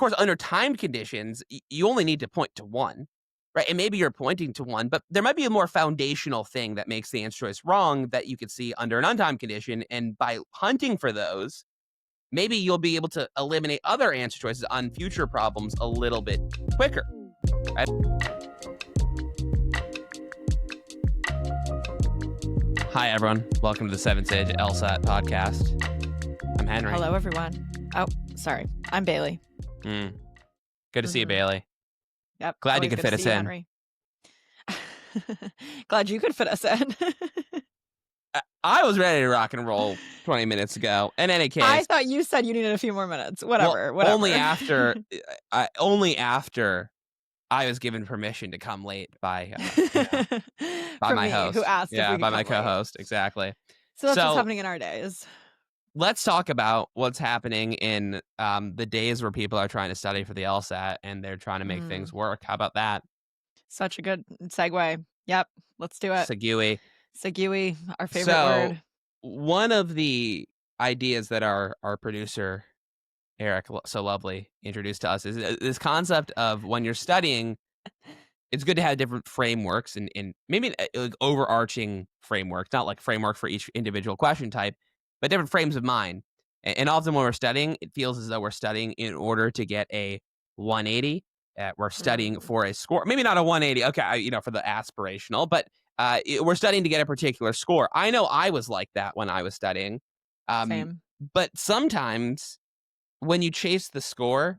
course, under timed conditions, you only need to point to one, right? And maybe you're pointing to one, but there might be a more foundational thing that makes the answer choice wrong that you could see under an untimed condition. And by hunting for those, maybe you'll be able to eliminate other answer choices on future problems a little bit quicker, right? Hi, everyone. Welcome to the 7 Stage LSAT podcast. I'm Henry. Hello, everyone. Oh, sorry. I'm Bailey. Good to see you, Bailey. Yep. Glad you could fit us in. Henry. Glad you could fit us in. I was ready to rock and roll 20 minutes ago. In any case, I thought you said you needed a few more minutes. Whatever. Only after I was given permission to come late by my host, who asked. Yeah, by my co-host, exactly. So that's what's happening in our days. Let's talk about what's happening in the days where people are trying to study for the LSAT and they're trying to make things work. How about that? Such a good segue. Yep. Let's do it. Segue, our favorite word. One of the ideas that our producer, Eric, so lovely, introduced to us is this concept of when you're studying, it's good to have different frameworks and maybe an overarching framework, not like framework for each individual question type, but different frames of mind. And often when we're studying, it feels as though we're studying in order to get a 180. We're studying for a score, maybe not a 180. Okay, for the aspirational, but we're studying to get a particular score. I know I was like that when I was studying. Same. But sometimes when you chase the score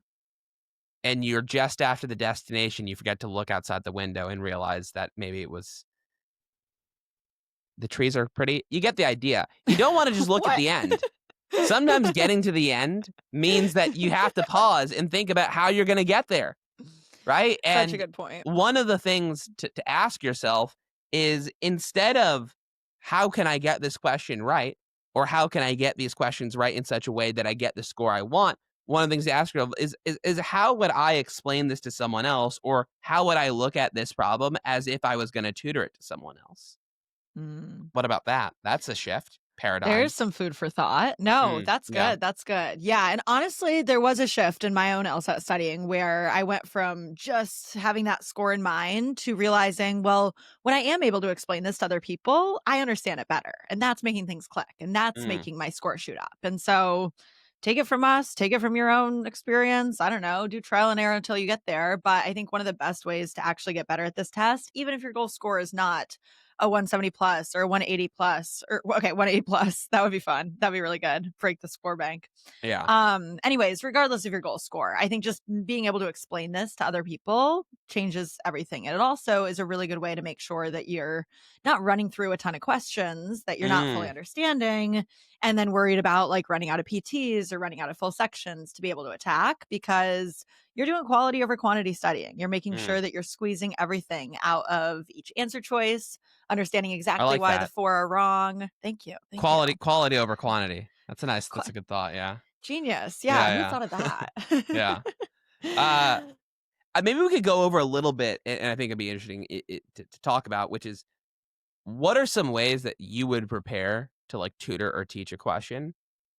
and you're just after the destination, you forget to look outside the window and realize that maybe it was the trees are pretty. You get the idea. You don't want to just look at the end. Sometimes getting to the end means that you have to pause and think about how you're going to get there. Right? And such a good point. One of the things to ask yourself is, instead of how can I get this question right, or how can I get these questions right in such a way that I get the score I want, one of the things to ask yourself is how would I explain this to someone else, or how would I look at this problem as if I was going to tutor it to someone else? What about that? That's a shift. Paradigm. There's some food for thought. No, that's good. Yeah. That's good. Yeah. And honestly, there was a shift in my own LSAT studying where I went from just having that score in mind to realizing, well, when I am able to explain this to other people, I understand it better. And that's making things click. And that's making my score shoot up. And so take it from us, take it from your own experience. I don't know, do trial and error until you get there. But I think one of the best ways to actually get better at this test, even if your goal score is not a 170 plus or 180 plus, or 180 plus. That would be fun. That'd be really good. Break the score bank. Yeah. Anyways, regardless of your goal score, I think just being able to explain this to other people changes everything. And it also is a really good way to make sure that you're not running through a ton of questions that you're not fully understanding and then worried about like running out of PTs or running out of full sections to be able to attack, because you're doing quality over quantity studying. You're making sure that you're squeezing everything out of each answer choice, understanding exactly why the 4 are wrong. Thank you. Quality over quantity. That's a good thought. Yeah. Genius. Yeah. Who thought of that? Yeah. Maybe we could go over a little bit, and I think it'd be interesting to talk about, which is, what are some ways that you would prepare to like tutor or teach a question?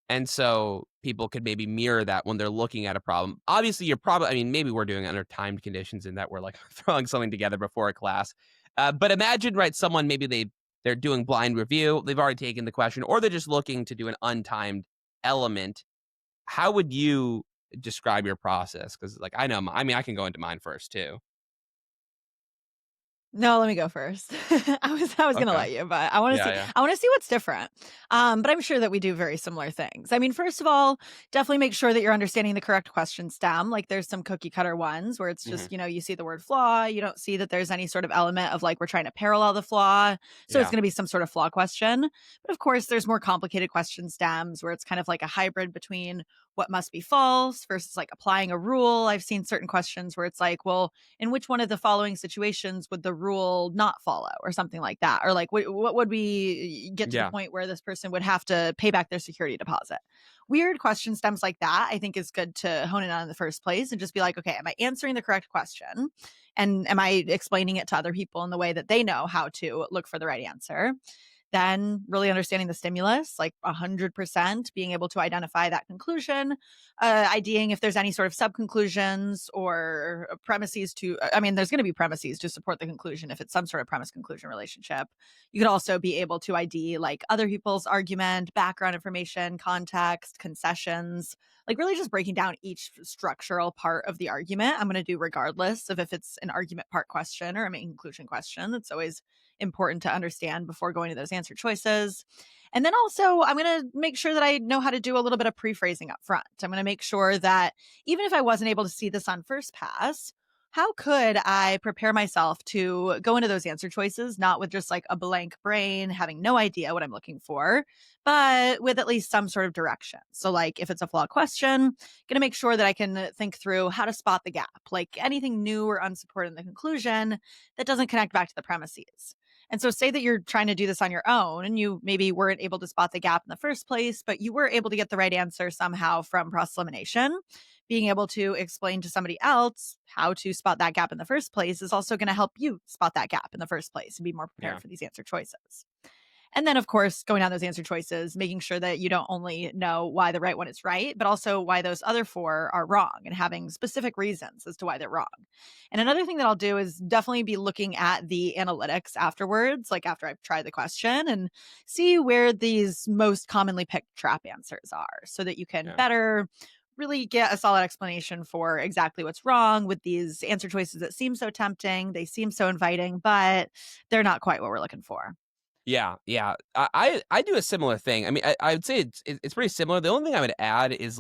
And so people could maybe mirror that when they're looking at a problem. Obviously, maybe we're doing it under timed conditions in that we're like throwing something together before a class. But imagine, right, someone, maybe they're doing blind review. They've already taken the question, or they're just looking to do an untimed element. How would you describe your process? Because like, I know, I can go into mine first too. No, let me go first. I was going to let you, but I want to see. Yeah. I want to see what's different. But I'm sure that we do very similar things. I mean, first of all, definitely make sure that you're understanding the correct question stem. Like, there's some cookie cutter ones where it's just you see the word flaw, you don't see that there's any sort of element of like we're trying to parallel the flaw, so it's going to be some sort of flaw question. But of course, there's more complicated question stems where it's kind of like a hybrid between what must be false versus like applying a rule. I've seen certain questions where it's like, well, in which one of the following situations would the rule not follow, or something like that? Or like, what would we get to the point where this person would have to pay back their security deposit? Weird question stems like that, I think, is good to hone in on in the first place and just be like, okay, am I answering the correct question? And am I explaining it to other people in the way that they know how to look for the right answer? Then really understanding the stimulus, like 100%, being able to identify that conclusion, IDing if there's any sort of sub-conclusions or premises to I mean, there's gonna be premises to support the conclusion if it's some sort of premise-conclusion relationship. You could also be able to ID, like, other people's argument, background information, context, concessions, like, really just breaking down each structural part of the argument. I'm gonna do regardless of if it's an argument part question or a main conclusion question. It's always important to understand before going to those answer choices. And then also, I'm going to make sure that I know how to do a little bit of pre-phrasing up front. I'm going to make sure that even if I wasn't able to see this on first pass, how could I prepare myself to go into those answer choices, not with just like a blank brain, having no idea what I'm looking for, but with at least some sort of direction. So, like if it's a flawed question, going to make sure that I can think through how to spot the gap, like anything new or unsupported in the conclusion that doesn't connect back to the premises. And so, say that you're trying to do this on your own and you maybe weren't able to spot the gap in the first place, but you were able to get the right answer somehow from cross elimination. Being able to explain to somebody else how to spot that gap in the first place is also going to help you spot that gap in the first place and be more prepared Yeah. for these answer choices. And then, of course, going down those answer choices, making sure that you don't only know why the right one is right, but also why those other four are wrong and having specific reasons as to why they're wrong. And another thing that I'll do is definitely be looking at the analytics afterwards, like after I've tried the question, and see where these most commonly picked trap answers are so that you can Yeah. better really get a solid explanation for exactly what's wrong with these answer choices that seem so tempting. They seem so inviting, but they're not quite what we're looking for. Yeah, yeah. I do a similar thing. I mean, I would say it's pretty similar. The only thing I would add is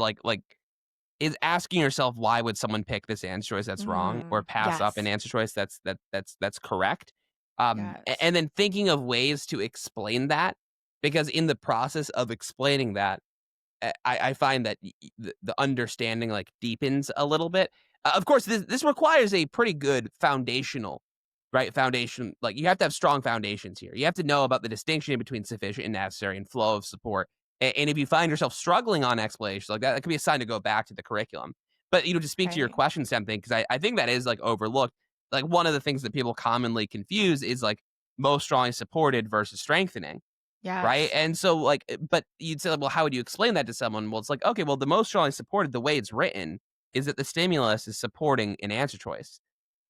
is asking yourself why would someone pick this answer choice that's wrong or pass up an Yes. answer choice that's correct. Yes. And then thinking of ways to explain that, because in the process of explaining that, I find that the understanding like deepens a little bit. Of course, this requires a pretty good foundational, right? Foundation, like you have to have strong foundations here. You have to know about the distinction between sufficient and necessary and flow of support. And if you find yourself struggling on explanations like that, that could be a sign to go back to the curriculum. But to speak to your Right. question, something because I think that is like overlooked. Like one of the things that people commonly confuse is like most strongly supported versus strengthening. Right? Yes. And so, like, but you'd say, like, well, how would you explain that to someone? Well, it's like, okay, well, the most strongly supported, the way it's written, is that the stimulus is supporting an answer choice.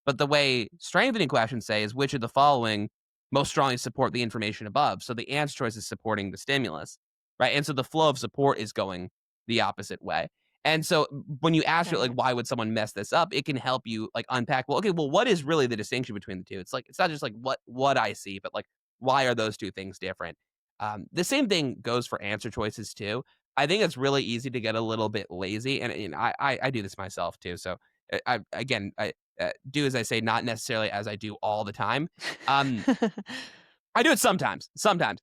But the way strengthening questions say is which of the following most strongly support the information above. So the answer choice is supporting the stimulus, right? And so the flow of support is going the opposite way. And so when you ask it, like, Right. why would someone mess this up? It can help you like unpack, well, okay, well, what is really the distinction between the two? It's like, it's not just like what I see, but like, why are those two things different? The same thing goes for answer choices too. I think it's really easy to get a little bit lazy, and I do this myself too. So I do as I say, not necessarily as I do all the time. Um, I do it sometimes,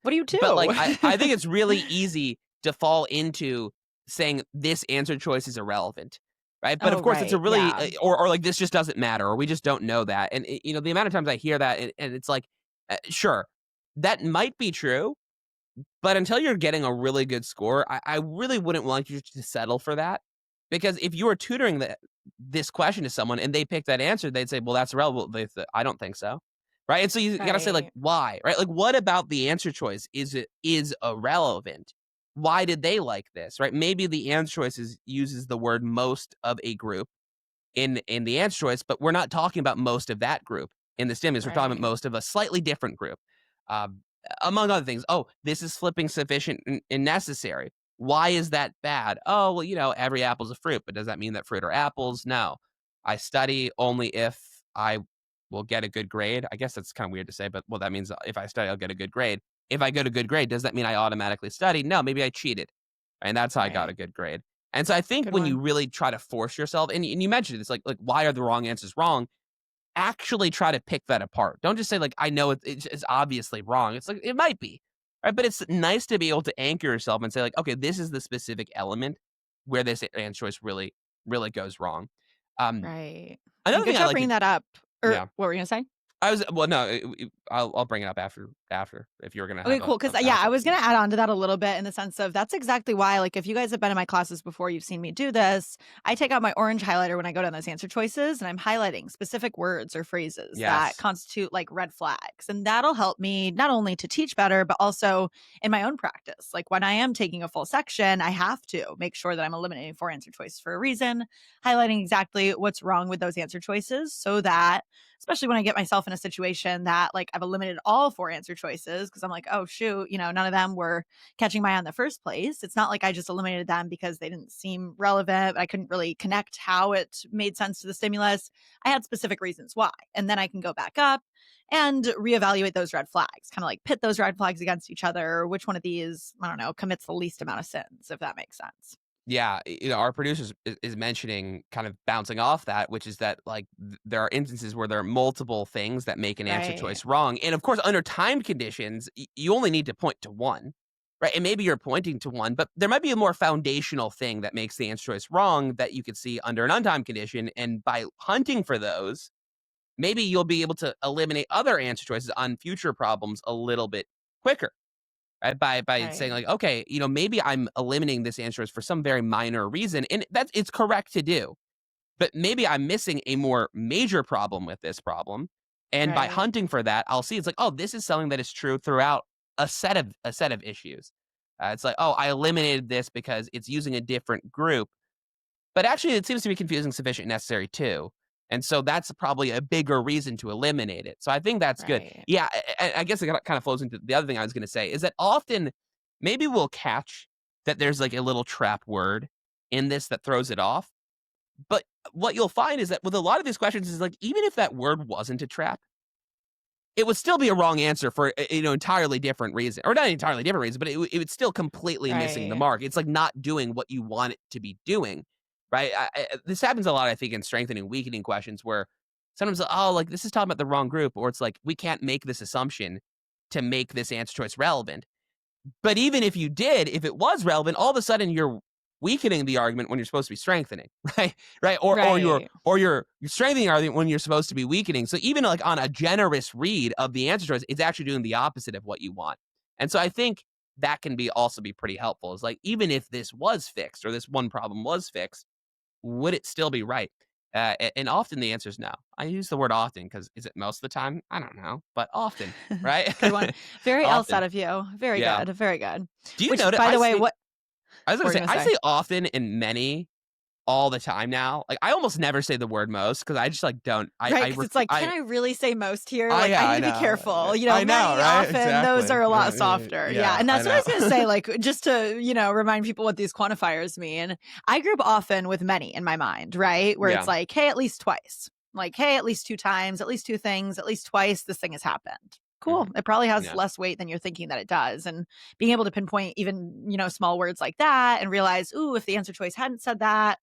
What do you but like do? I think it's really easy to fall into saying this answer choice is irrelevant, right? But Oh, of course, it's a right. really Yeah. or like this just doesn't matter, or we just don't know that. And the amount of times I hear that, and it's like, sure, that might be true, but until you're getting a really good score, I really wouldn't want you to settle for that. Because if you were tutoring this question to someone and they pick that answer, they'd say, well, that's irrelevant. I don't think so. Right. And so you got to say, like, Right. why? Right. Like, what about the answer choice is irrelevant? Why did they like this? Right. Maybe the answer choice uses the word most of a group in the answer choice, but we're not talking about most of that group in the stimulus. We're talking about Right. most of a slightly different group, um, among other things. Oh, this is flipping sufficient and necessary. Why is that bad? Oh, well, every apple's a fruit, but does that mean that fruit are apples? No. I study only if I will get a good grade. I guess that's kind of weird to say, but well, that means if I study, I'll get a good grade. If I get a good grade, does that mean I automatically study? No, maybe I cheated. And that's how I got a Right. good grade. And so I think Good when you one. really try to force yourself, and you mentioned this, like why are the wrong answers wrong? Actually try to pick that apart. Don't just say like I know it's obviously wrong. It's like it might be, right? But it's nice to be able to anchor yourself and say like, okay, this is the specific element where this answer choice really goes wrong. Um, Right. And Another good thing I job like to bringing that up. Or yeah, what were you gonna say? I was well no, I'll bring it up after if you're gonna Okay, have cool. a Because yeah, I after. was gonna add on to that a little bit in the sense of that's exactly why, like, if you guys have been in my classes before, you've seen me do this. I take out my orange highlighter when I go down those answer choices, and I'm highlighting specific words or phrases that Yes. constitute like red flags. And that'll help me not only to teach better, but also in my own practice. Like when I am taking a full section, I have to make sure that I'm eliminating 4 answer choices for a reason, highlighting exactly what's wrong with those answer choices so that especially when I get myself in a situation that like I've eliminated all 4 answer choices because I'm like, oh shoot, none of them were catching my eye in the first place. It's not like I just eliminated them because they didn't seem relevant. I couldn't really connect how it made sense to the stimulus. I had specific reasons why. And then I can go back up and reevaluate those red flags, kind of like pit those red flags against each other. Which one of these, I don't know, commits the least amount of sins, if that makes sense. Yeah, our producers is mentioning kind of bouncing off that, which is that like there are instances where there are multiple things that make an answer Right. choice wrong, and of course, under timed conditions, you only need to point to one, right? And maybe you're pointing to one, but there might be a more foundational thing that makes the answer choice wrong that you could see under an untimed condition, and by hunting for those, maybe you'll be able to eliminate other answer choices on future problems a little bit quicker. Right? By saying Right. like, okay, maybe I'm eliminating this answer for some very minor reason, and that's it's correct to do. But maybe I'm missing a more major problem with this problem. And by Right. hunting for that, I'll see it's like, oh, this is something that is true throughout a set of issues. It's like, oh, I eliminated this because it's using a different group, but actually, it seems to be confusing sufficient and necessary too. And so that's probably a bigger reason to eliminate it. So I think that's good. Right. Yeah, I guess it kind of flows into the other thing I was going to say is that often maybe we'll catch that there's like a little trap word in this that throws it off. But what you'll find is that with a lot of these questions is like even if that word wasn't a trap, it would still be a wrong answer for entirely different reason, or not entirely different reason, but it would still completely missing the Right. mark. It's like not doing what you want it to be doing, right? This happens a lot, I think, in strengthening, weakening questions, where sometimes oh, like this is talking about the wrong group, or it's like we can't make this assumption to make this answer choice relevant. But even if you did, if it was relevant, all of a sudden you're weakening the argument when you're supposed to be strengthening, right? Right? Right. You're strengthening the argument when you're supposed to be weakening. So even like on a generous read of the answer choice, it's actually doing the opposite of what you want. And so I think that can be also be pretty helpful. Is like even if this was fixed or this one problem was fixed, would it still be right? And often the answer is no. I use the word often because is it most of the time? I don't know, but often, right? Good one. Very else out Often, of you. Very yeah. good. Very good. Do you Which, notice? by the way, I was what gonna were you say, gonna I say? say often and many all the time now. Like, I almost never say the word most because I just, like, don't Right, because it's like, can I I really say most here? oh, Like, I yeah, need I to be know. careful. I know, Many, right? often, those Exactly. are a lot softer. Yeah, Yeah, and I that's what I know. was gonna say, like, just to, remind people what these quantifiers mean. I group often with many in my mind, right? Where it's Yeah. like, hey, at least twice. Like, hey, at least 2 times, at least 2 things, at least twice this thing has happened. Cool. Mhm. It probably has Yeah. less weight than you're thinking that it does. And being able to pinpoint even, small words like that and realize, ooh, if the answer choice hadn't said that,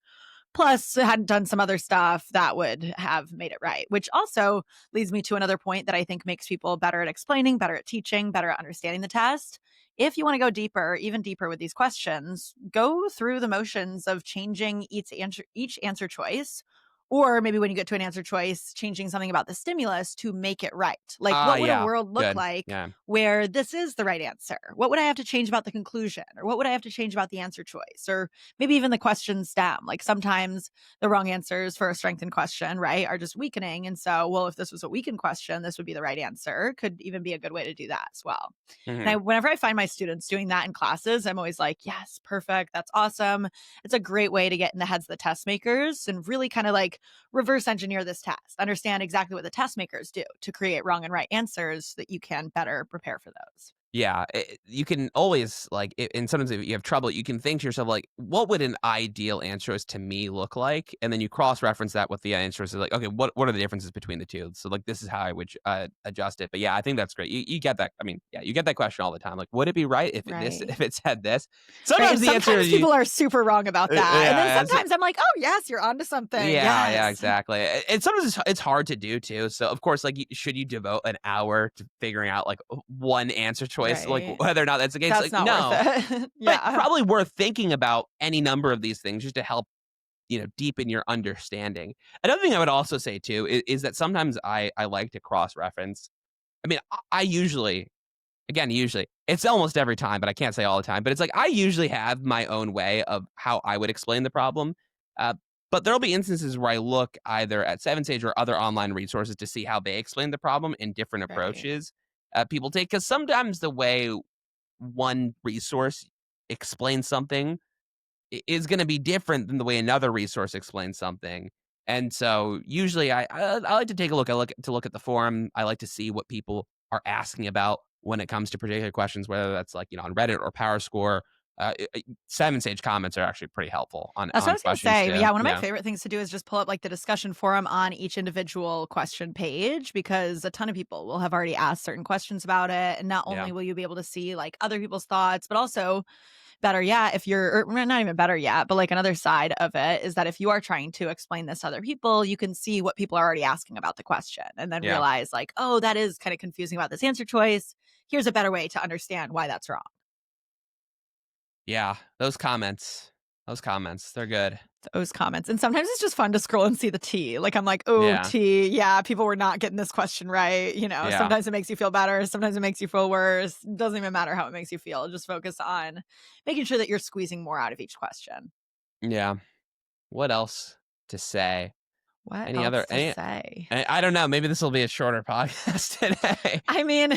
plus hadn't done some other stuff that would have made it right, which also leads me to another point that I think makes people better at explaining, better at teaching, better at understanding the test. If you want to go deeper, even deeper with these questions, go through the motions of changing each answer choice. Or maybe when you get to an answer choice, changing something about the stimulus to make it right. Like, Ah, what would a yeah. world look Good. like Yeah. where this is the right answer? What would I have to change about the conclusion? Or what would I have to change about the answer choice? Or maybe even the question stem. Like sometimes the wrong answers for a strengthened question, right, are just weakening. And so, well, if this was a weakened question, this would be the right answer. Could even be a good way to do that as well. And Mhm. whenever I find my students doing that in classes, I'm always like, yes, perfect. That's awesome. It's a great way to get in the heads of the test makers and really kind of like reverse engineer this test, understand exactly what the test makers do to create wrong and right answers so that you can better prepare for those. Yeah, you can always like, and sometimes if you have trouble, you can think to yourself like, "What would an ideal answer choice to me look like?" And then you cross reference that with the answer choices. Like, okay, what are the differences between the two? So like, this is how I would adjust it. But yeah, I think that's great. You get that. I mean, yeah, you get that question all the time. Like, would it be right if Right. if it said this? Right. Sometimes And the answer sometimes is you. people are super wrong about that. And then Yeah, sometimes I'm like, oh, yes, you're onto something. yeah, yeah, Yes. exactly. And sometimes it's hard to do too. So of course, like, should you devote an hour to figuring out like one answer choice, like Right. whether or not that's the case? That's Like, not worth no, it. but Yeah. probably worth thinking about any number of these things just to help deepen your understanding. Another thing I would also say too is that sometimes I like to cross reference. I mean, I usually again, usually it's almost every time, but I can't say all the time, but it's like I usually have my own way of how I would explain the problem. Uh, but there'll be instances where I look either at Seven Sage or other online resources to see how they explain the problem in different Right. approaches people take. Because sometimes the way one resource explains something is going to be different than the way another resource explains something. And so usually I like to take a look. I look at the forum. I like to see what people are asking about when it comes to particular questions, whether that's like on Reddit or PowerScore. Seven Sage comments are actually pretty helpful That's what I on was gonna questions say. too. Yeah, one of my Yeah, favorite things to do is just pull up like the discussion forum on each individual question page because a ton of people will have already asked certain questions about it. And not yeah, only will you be able to see like other people's thoughts, but also better yet, if you're, or well, not even better yet, but like another side of it is that if you are trying to explain this to other people, you can see what people are already asking about the question and then yeah, realize, like, oh, that is kind of confusing about this answer choice. Here's a better way to understand why that's wrong. yeah. Those comments, they're good. Those comments. And sometimes it's just fun to scroll and see the T. Like, I'm like, oh, Yeah, T. Yeah, people were not getting this question right. yeah, Sometimes it makes you feel better. Sometimes it makes you feel worse. Doesn't even matter how it makes you feel. Just focus on making sure that you're squeezing more out of each question. yeah. What else to say? What Any other else to any say? I don't know, maybe this will be a shorter podcast today. I mean,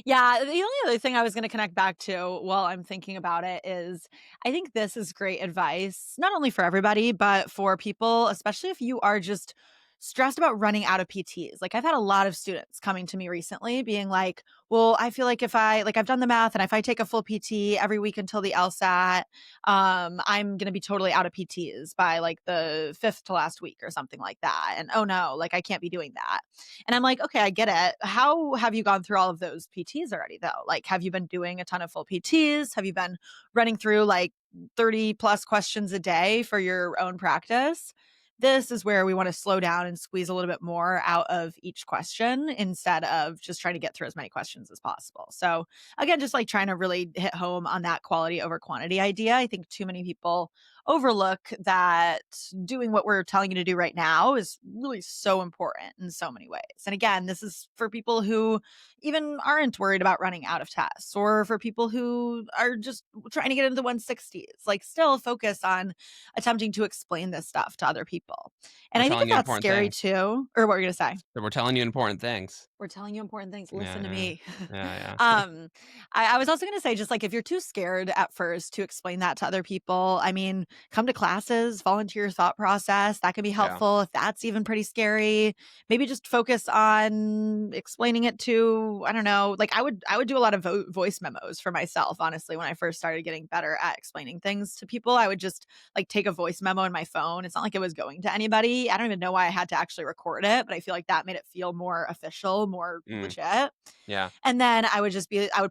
yeah, the only other thing I was going to connect back to while I'm thinking about it is I think this is great advice, not only for everybody, but for people, especially if you are just stressed about running out of PTs. Like, I've had a lot of students coming to me recently being like, well, I feel like if I, like, I've done the math and if I take a full PT every week until the LSAT, I'm going to be totally out of PTs by like the fifth to last week or something like that. And oh no, like, I can't be doing that. And I'm like, okay, I get it. How have you gone through all of those PTs already, though? Like, have you been doing a ton of full PTs? Have you been running through like 30 plus questions a day for your own practice? This is where we want to slow down and squeeze a little bit more out of each question instead of just trying to get through as many questions as possible. So, again, just like trying to really hit home on that quality over quantity idea. I think too many people overlook that doing what we're telling you to do right now is really so important in so many ways. And again, this is for people who even aren't worried about running out of tests or for people who are just trying to get into the 160s. Like, still focus on attempting to explain this stuff to other people. And We're I think if telling you that's important scary things. too, or what were you going to say? We're telling you important things. We're telling you important things. Yeah, Listen to yeah. me. Yeah, yeah. um, I was also going to say, just like if you're too scared at first to explain that to other people, I mean, come to classes, volunteer your thought process. That can be Yeah. helpful if that's even pretty scary. Maybe just focus on explaining it to, I don't know, like I would do a lot of voice memos for myself, honestly, when I first started getting better at explaining things to people. I would just like take a voice memo in my phone. It's not like it was going to anybody. I don't even know why I had to actually record it, but I feel like that made it feel more official, more Mm, legit. yeah. And then I would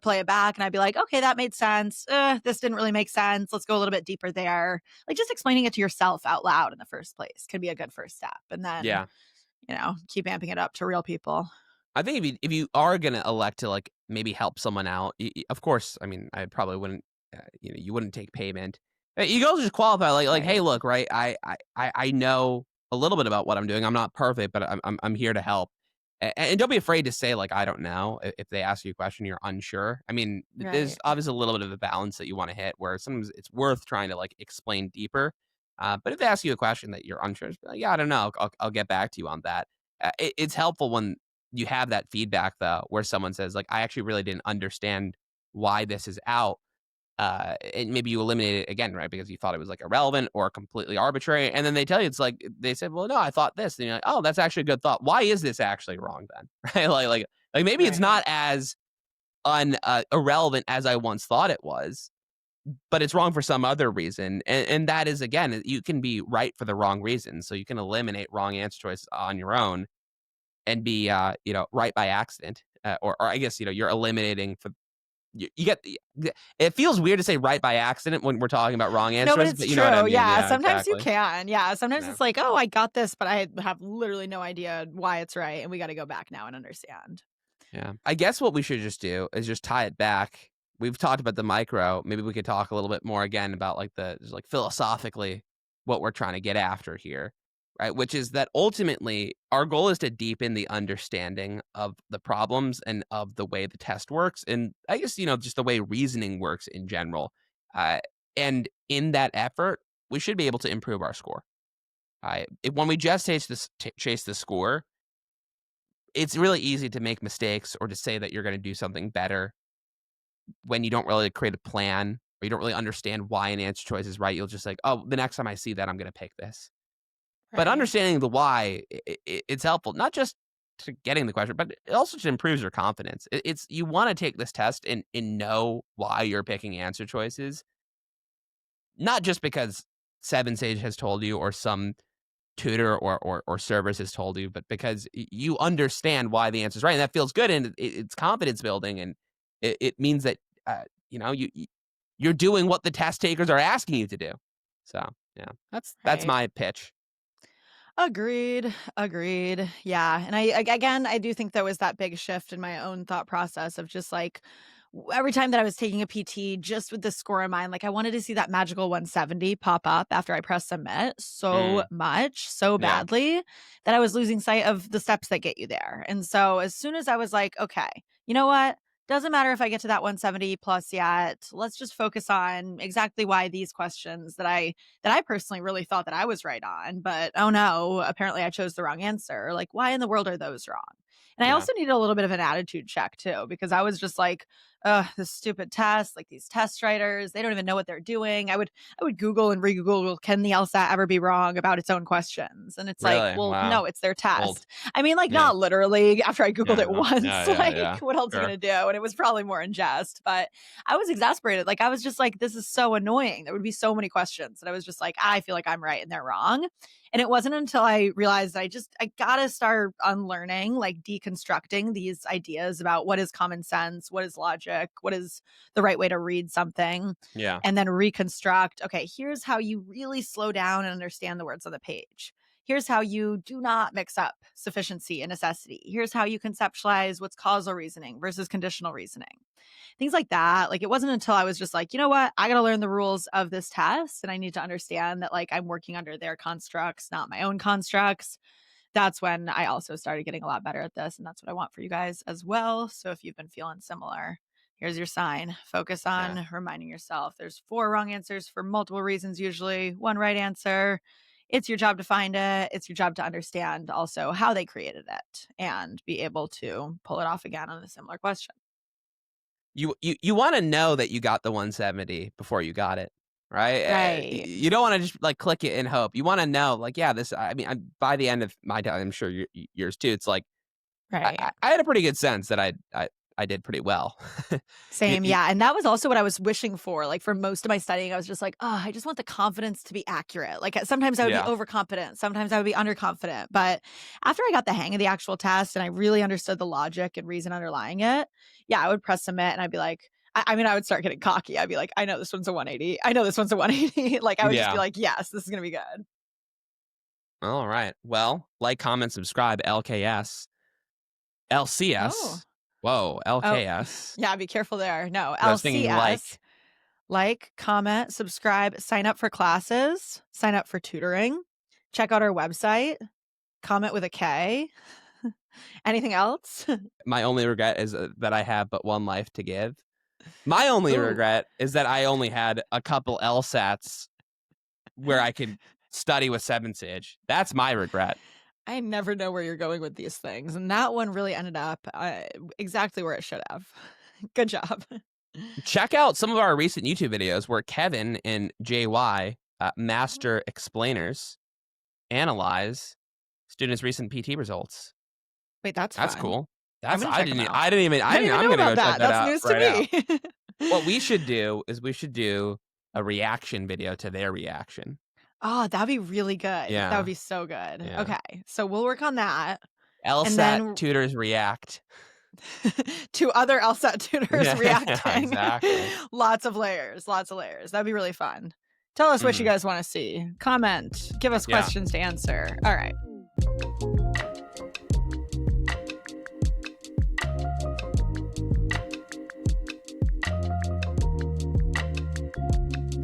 play it back and I'd be like, okay, that made sense. This didn't really make sense. Let's go a little bit deeper there. Like, just explaining it to yourself out loud in the first place could be a good first step. And then, Yeah. keep amping it up to real people. I think if you are gonna elect to, like, maybe help someone out, of course, I mean, I probably wouldn't, you wouldn't take payment. You can also just qualify, like, "Hey, Right. look, right, I know a little bit about what I'm doing. I'm not perfect, but I'm here to help." And don't be afraid to say, like, "I don't know," if they ask you a question, you're unsure. I mean, there's Right. obviously a little bit of a balance that you wanna hit where sometimes it's worth trying to, like, explain deeper. But if they ask you a question that you're unsure, just be like, "Yeah, I don't know. I'll get back to you on that." It's helpful when you have that feedback though, where someone says like, "I actually really didn't understand why this is out." And maybe you eliminate it again, right? Because you thought it was like irrelevant or completely arbitrary. And then they tell you it's like they said, "Well, no, I thought this." And you're like, "Oh, that's actually a good thought. Why is this actually wrong then?" Right? Like maybe it's Right. not as irrelevant as I once thought it was, but it's wrong for some other reason. And that is again, you can be right for the wrong reason. So you can eliminate wrong answer choice on your own and be, right by accident, or I guess, you're eliminating for you get the it feels weird to say right by accident when we're talking about wrong No, but answers, it's but you know what I true. mean. Yeah. Yeah, Sometimes you exactly. can. Yeah. Sometimes Yeah, it's like, oh, I got this, but I have literally no idea why it's right. And we got to go back now and understand. yeah. I guess what we should just do is just tie it back. We've talked about the micro. Maybe we could talk a little bit more again about like the just like philosophically what we're trying to get after here. right? Which is that ultimately our goal is to deepen the understanding of the problems and of the way the test works. And I guess, just the way reasoning works in general. Uh, and in that effort, we should be able to improve our score. When we just chase the score, it's really easy to make mistakes or to say that you're going to do something better when you don't really create a plan or you don't really understand why an answer choice is right. You'll just like, oh, the next time I see that, I'm going to pick this. But Right. understanding the why, it's helpful, not just to getting the question, but it also just improves your confidence. It's you want to take this test and know why you're picking answer choices, not just because Seven Sage has told you or some tutor or service has told you, but because you understand why the answer is right, and that feels good, and it's confidence building, and it means that you're doing what the test takers are asking you to do. So yeah, that's Right. my pitch. Agreed. Agreed. Yeah. And again, I do think there was that big shift in my own thought process of just like every time that I was taking a PT, just with the score in mind, like I wanted to see that magical 170 pop up after I press submit so Mm, much, so yeah, badly that I was losing sight of the steps that get you there. And so as soon as I was like, okay, you know what? Doesn't matter if I get to that 170 plus yet. Let's just focus on exactly why these questions that I personally really thought that I was right on, but oh no, apparently I chose the wrong answer. Like, why in the world are those wrong? And I yeah, also needed a little bit of an attitude check too, because I was just like, this stupid test, like these test writers, they don't even know what they're doing. I would Google and re-Google, can the LSAT ever be wrong about its own questions? And it's like, really, well, wow, no, it's their old, test. I mean, like yeah, not literally after I Googled yeah, it no, once, yeah, yeah, like yeah, what else are you sure, gonna do? And it was probably more in jest, but I was exasperated. Like I was just like, this is so annoying. There would be so many questions that I was just like, I feel like I'm right and they're wrong. And it wasn't until I realized I gotta start unlearning, like deconstructing these ideas about what is common sense, what is logic, what is the right way to read something, yeah. and then reconstruct. Okay, here's how you really slow down and understand the words on the page. Here's how you do not mix up sufficiency and necessity. Here's how you conceptualize what's causal reasoning versus conditional reasoning, things like that. Like it wasn't until I was just like, you know what? I got to learn the rules of this test and I need to understand that like I'm working under their constructs, not my own constructs. That's when I also started getting a lot better at this. And that's what I want for you guys as well. So if you've been feeling similar, here's your sign. Focus Yeah. on reminding yourself there's 4 wrong answers for multiple reasons, usually 1 right answer. It's your job to find it. It's your job to understand also how they created it and be able to pull it off again on a similar question. You wanna know that you got the 170 before you got it, right? Right. You don't wanna just, like, click it and hope. You wanna know, like, yeah, this I mean, by the end of my time, I'm sure yours too, it's like, I Right. I I had a pretty good sense that I did pretty well. You Same, you yeah, and that was also what I was wishing for, like, for most of my studying, I was just like, "Oh, I just want the confidence to be accurate." Like, sometimes I would be yeah. overconfident, sometimes I would be underconfident, but after I got the hang of the actual test and I really understood the logic and reason underlying it, yeah, I would press submit and I'd be like I mean, I would start getting cocky. I'd be like, "I know this one's a 180. I know this one's a 180." Like, I would just be Yeah. like, "Yes, this is gonna be good." Alright. Well, like, comment, subscribe, LKS. Oh. LCS. Whoa, Oh, LKS. yeah, be careful there. No, I was thinking LCS. like, Like, comment, subscribe, sign up for classes, sign up for tutoring, check out our website, comment with a K. Anything else? my only regret is, that I have but 1 life to give. My only Ooh, regret is that I only had a couple LSATs where I could study with Seven Sage. That's my regret. I never know where you're going with these things, and that one really ended up, exactly where it should have. Good job. Check out some of our recent YouTube videos where Kevin and JY, master explainers, analyze students' recent PT results. Wait, that's That's fun. cool. I'm That's gonna check them out. I I didn't didn't even I'm know gonna about go check that. that That's out news to right now. me. What we should do is we should do a reaction video to their reaction. Oh, that'd be really good. That would Yeah, be so good. yeah. Okay, so we'll work on that, and LSAT then tutors react. to other LSAT tutors Yeah, reacting. exactly. Lots of layers, lots of layers. That'd be really fun. Tell us what you Mhm. guys want to see. Comment, give us Yeah. questions to answer. All right.